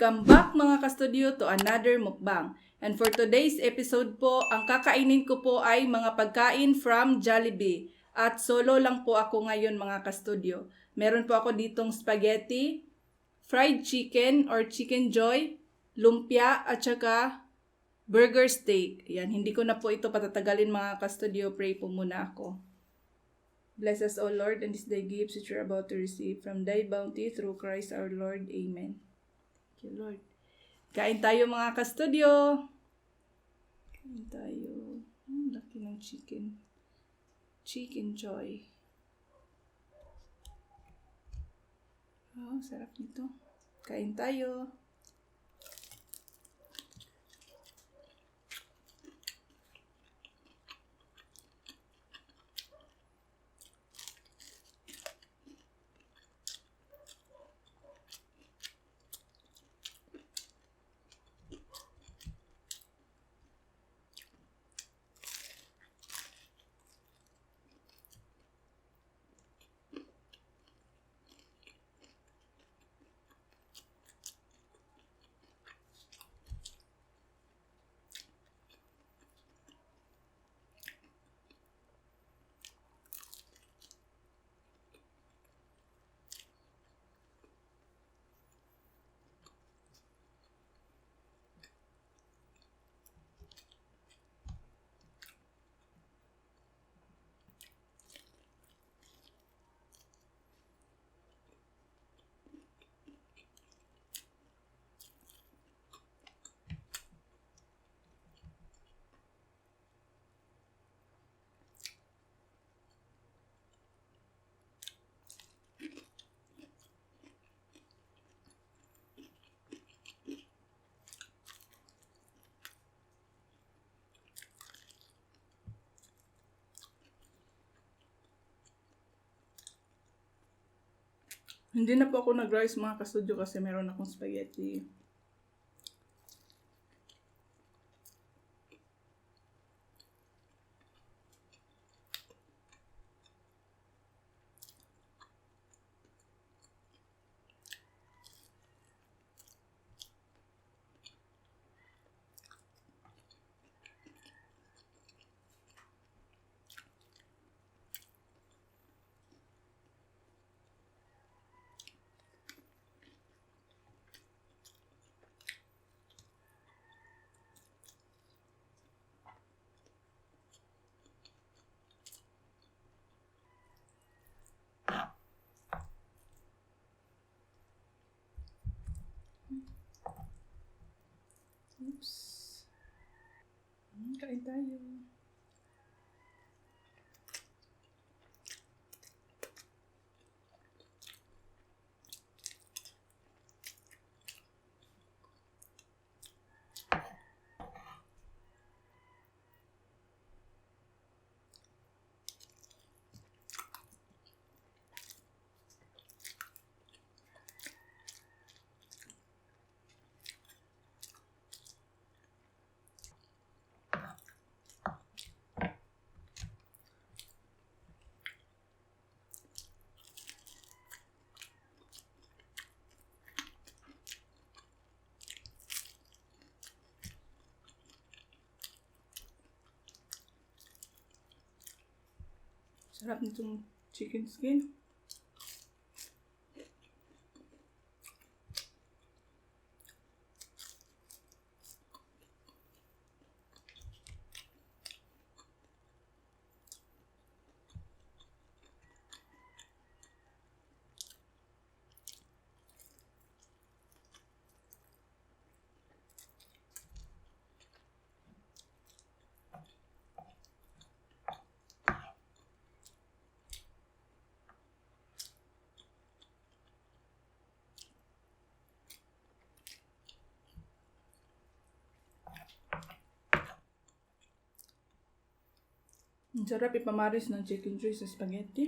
Welcome back mga kastudyo to another mukbang. And for today's episode po, ang kakainin ko po ay mga pagkain from Jollibee. At solo lang po ako ngayon mga kastudyo. Meron po ako ditong spaghetti, fried chicken or chicken joy, lumpia at saka burger steak. Yan, hindi ko na po ito patatagalin mga kastudyo. Pray po muna ako. Bless us, O Lord, and this day gifts which we are about to receive from thy bounty through Christ our Lord. Amen. Thank you, Lord. Kain tayo mga kastudyo. Kain tayo. Laki ng chicken. Chicken joy. Oh, sarap nito. Kain tayo. Hindi na po ako nag-rice mga kastudyo kasi meron akong spaghetti. Oops. Kain tayo. Sarap nitong chicken skin. Ang sarap ipamaris ng chicken joy sa spaghetti.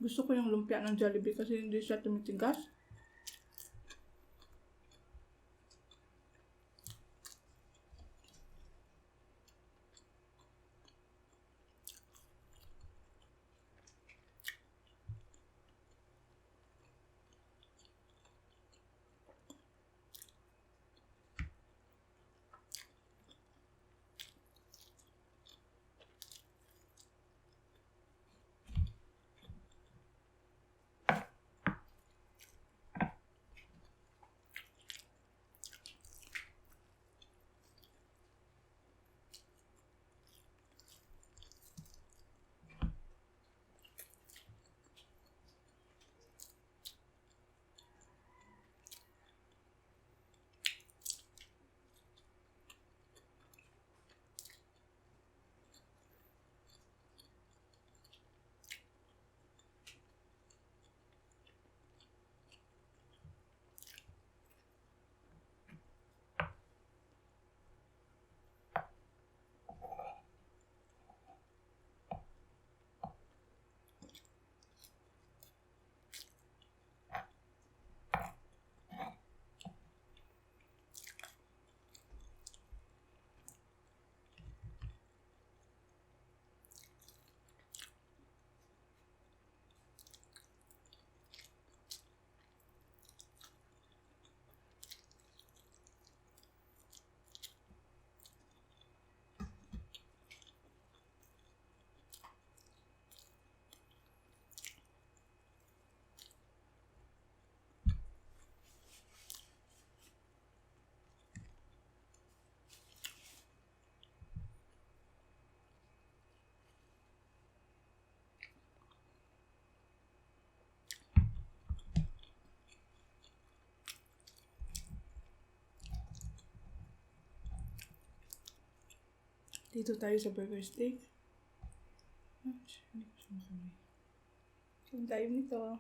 Gusto ko yung lumpia ng Jollibee kasi hindi siya tumitigas. Dito tayo sa burger steak. Kain tayo nito.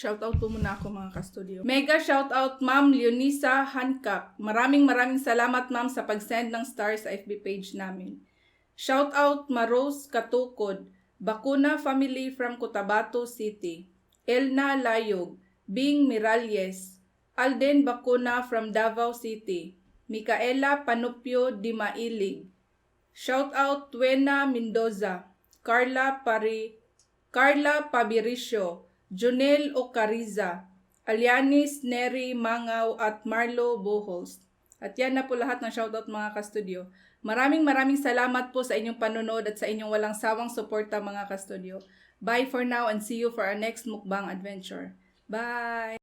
Shoutout po muna ako mga ka-studio. Mega shoutout Ma'am Leonisa Hancock. Maraming salamat ma'am sa pag-send ng stars sa FB page namin. Shoutout Maros Katukod, Bakuna family from Cotabato City. Elna Layog, Bing Miralles, Alden Bakuna from Davao City. Micaela Panupio Dimailig. Shoutout Tuena Mendoza, Carla Pabiricio, Junel Ocariza, Alianis Neri Mangaw at Marlo Bohols. At yan na po lahat ng shoutout mga ka-studio. Maraming salamat po sa inyong panonood at sa inyong walang sawang suporta mga ka-studio. Bye for now and see you for our next mukbang adventure. Bye!